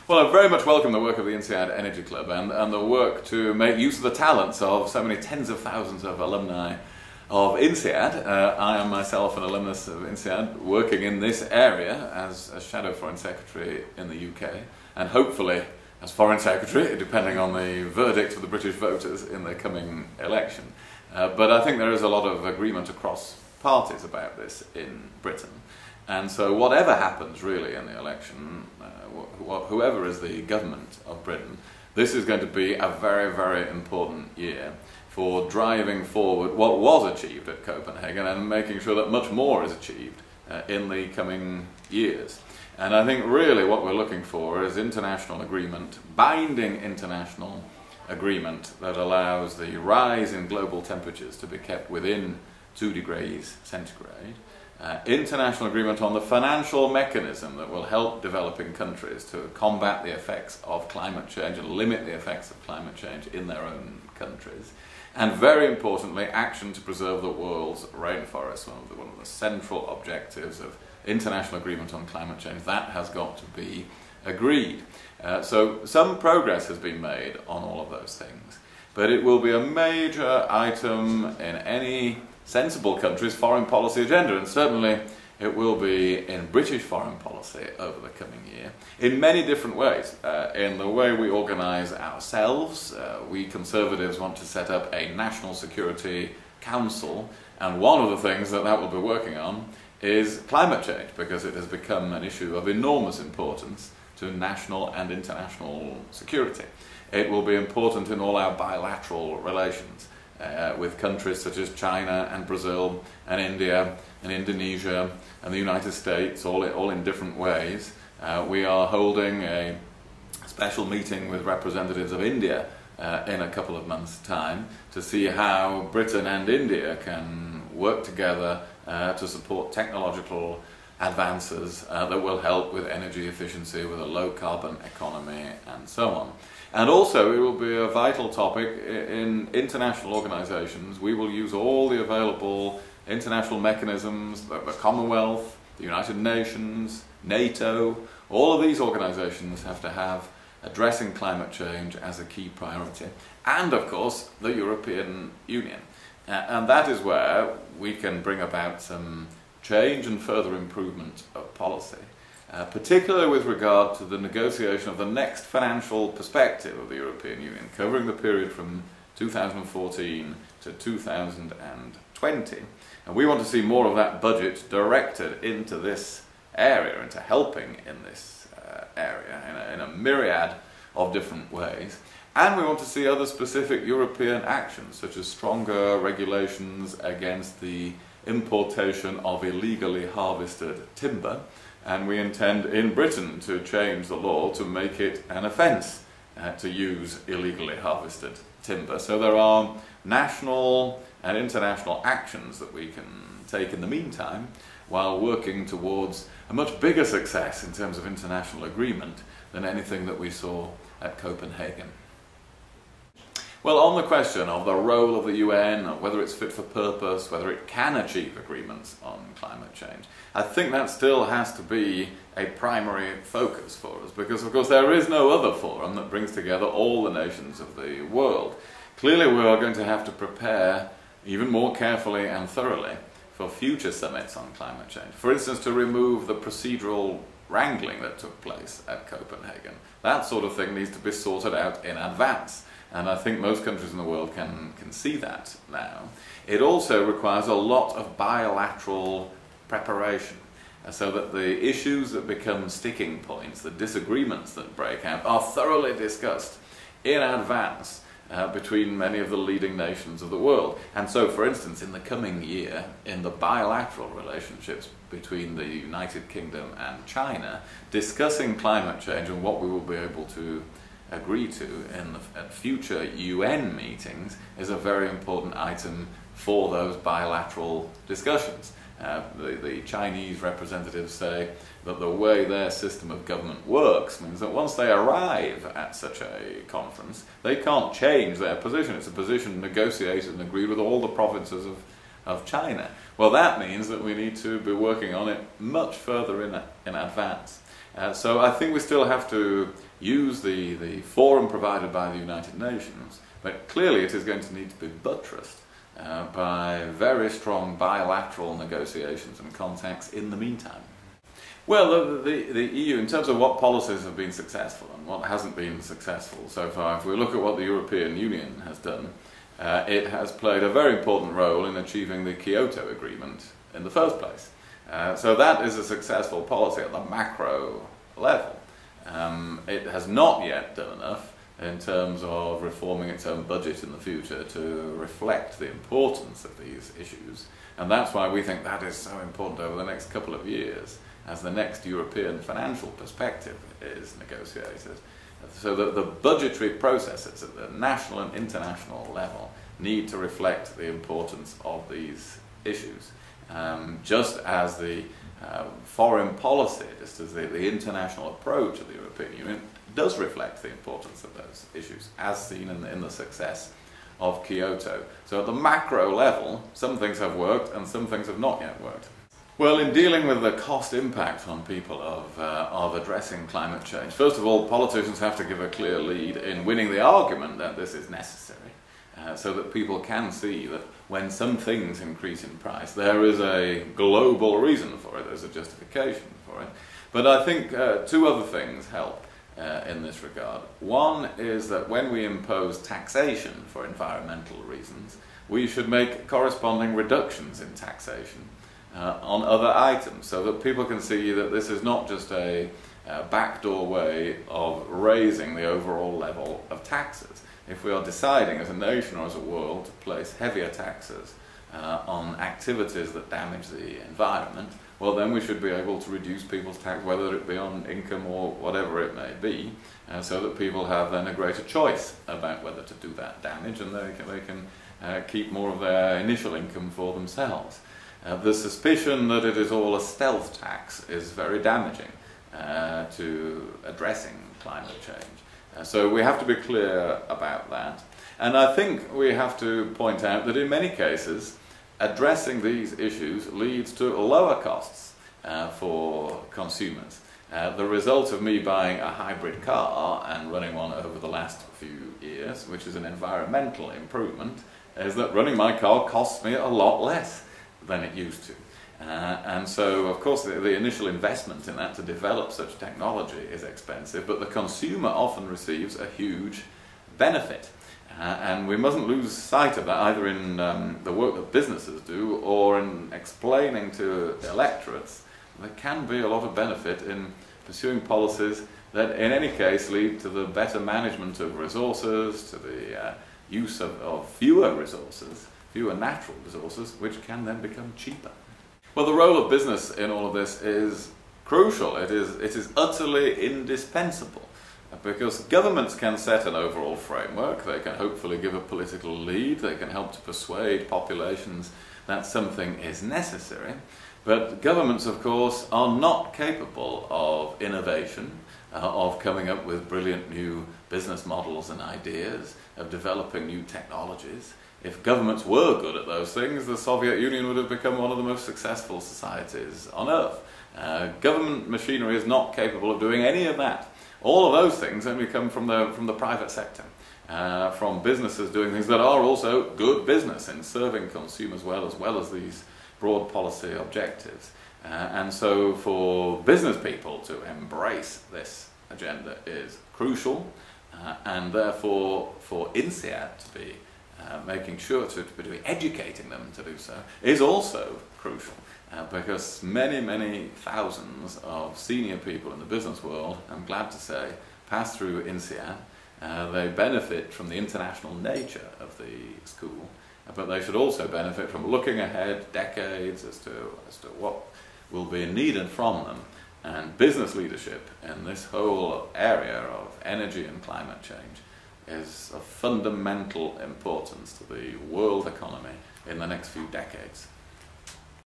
Well, I very much welcome the work of the INSEAD Energy Club and the work to make use of the talents of so many tens of thousands of alumni of INSEAD. I am myself an alumnus of INSEAD, working in this area as a Shadow Foreign Secretary in the UK, and hopefully as Foreign Secretary, depending on the verdict of the British voters in the coming election. But I think there is a lot of agreement across parties about this in Britain. And so whatever happens really in the election, whoever is the government of Britain, this is going to be a very, very important year for driving forward what was achieved at Copenhagen and making sure that much more is achieved in the coming years. And I think really what we're looking for is international agreement, binding international agreement that allows the rise in global temperatures to be kept within 2 degrees centigrade. International agreement on the financial mechanism that will help developing countries to combat the effects of climate change and limit the effects of climate change in their own countries. And very importantly, action to preserve the world's rainforests, one of the central objectives of international agreement on climate change. That has got to be agreed. So some progress has been made on all of those things, but it will be a major item in any sensible country's foreign policy agenda, and certainly it will be in British foreign policy over the coming year in many different ways. In the way we organise ourselves, we Conservatives want to set up a National Security Council, and one of the things that will be working on is climate change, because it has become an issue of enormous importance to national and international security. It will be important in all our bilateral relations with countries such as China and Brazil and India and Indonesia and the United States, all in different ways. We are holding a special meeting with representatives of India in a couple of months' time to see how Britain and India can work together to support technological advances that will help with energy efficiency, with a low carbon economy and so on. And also it will be a vital topic in international organisations. We will use all the available international mechanisms, the Commonwealth, the United Nations, NATO. All of these organisations have to have addressing climate change as a key priority. And of course the European Union. And that is where we can bring about some change and further improvement of policy. Particularly with regard to the negotiation of the next financial perspective of the European Union, covering the period from 2014 to 2020. And we want to see more of that budget directed into this area, into helping in this area in a myriad of different ways. And we want to see other specific European actions, such as stronger regulations against the importation of illegally harvested timber. And we intend in Britain to change the law to make it an offence to use illegally harvested timber. So there are national and international actions that we can take in the meantime while working towards a much bigger success in terms of international agreement than anything that we saw at Copenhagen. Well, on the question of the role of the UN, whether it's fit for purpose, whether it can achieve agreements on climate change, I think that still has to be a primary focus for us, because of course there is no other forum that brings together all the nations of the world. Clearly we are going to have to prepare even more carefully and thoroughly for future summits on climate change. For instance, to remove the procedural wrangling that took place at Copenhagen. That sort of thing needs to be sorted out in advance. And I think most countries in the world can see that now. It also requires a lot of bilateral preparation, so that the issues that become sticking points, the disagreements that break out, are thoroughly discussed in advance between many of the leading nations of the world. And so, for instance, in the coming year, in the bilateral relationships between the United Kingdom and China, discussing climate change and what we will be able to agree to at future UN meetings is a very important item for those bilateral discussions. The Chinese representatives say that the way their system of government works means that once they arrive at such a conference, they can't change their position. It's a position negotiated and agreed with all the provinces of China. Well, that means that we need to be working on it much further in advance. So I think we still have to use the forum provided by the United Nations, but clearly it is going to need to be buttressed by very strong bilateral negotiations and contacts in the meantime. Well, the EU, in terms of what policies have been successful and what hasn't been successful so far, if we look at what the European Union has done, it has played a very important role in achieving the Kyoto Agreement in the first place. So that is a successful policy at the macro level. It has not yet done enough in terms of reforming its own budget in the future to reflect the importance of these issues, and that's why we think that is so important over the next couple of years as the next European financial perspective is negotiated. So that the budgetary processes at the national and international level need to reflect the importance of these issues. Just as the foreign policy, just as the international approach of the European Union does reflect the importance of those issues, as seen in the success of Kyoto. So at the macro level, some things have worked and some things have not yet worked. Well, in dealing with the cost impact on people of addressing climate change, first of all, politicians have to give a clear lead in winning the argument that this is necessary, so that people can see that when some things increase in price, there is a global reason for it, there's a justification for it. But I think two other things help in this regard. One is that when we impose taxation for environmental reasons, we should make corresponding reductions in taxation on other items, so that people can see that this is not just a backdoor way of raising the overall level of taxes. If we are deciding as a nation or as a world to place heavier taxes on activities that damage the environment, well then we should be able to reduce people's tax, whether it be on income or whatever it may be, so that people have then a greater choice about whether to do that damage, and they can keep more of their initial income for themselves. The suspicion that it is all a stealth tax is very damaging to addressing climate change. So we have to be clear about that. And I think we have to point out that in many cases, addressing these issues leads to lower costs for consumers. The result of me buying a hybrid car and running one over the last few years, which is an environmental improvement, is that running my car costs me a lot less than it used to. And so, of course, the initial investment in that to develop such technology is expensive, but the consumer often receives a huge benefit. And we mustn't lose sight of that either in the work that businesses do or in explaining to electorates there can be a lot of benefit in pursuing policies that in any case lead to the better management of resources, to the use of fewer resources, fewer natural resources, which can then become cheaper. Well, the role of business in all of this is crucial. It is utterly indispensable, because governments can set an overall framework, they can hopefully give a political lead, they can help to persuade populations that something is necessary, but governments, of course, are not capable of innovation, of coming up with brilliant new business models and ideas, of developing new technologies. If governments were good at those things, the Soviet Union would have become one of the most successful societies on earth. Government machinery is not capable of doing any of that. All of those things only come from the private sector, from businesses doing things that are also good business in serving consumers well as these broad policy objectives. And so for business people to embrace this agenda is crucial, and therefore for INSEAD to be making sure to be educating them to do so is also crucial, because many thousands of senior people in the business world, I'm glad to say, pass through INSEAD. They benefit from the international nature of the school, but they should also benefit from looking ahead decades as to what will be needed from them. And business leadership in this whole area of energy and climate change is of fundamental importance to the world economy in the next few decades.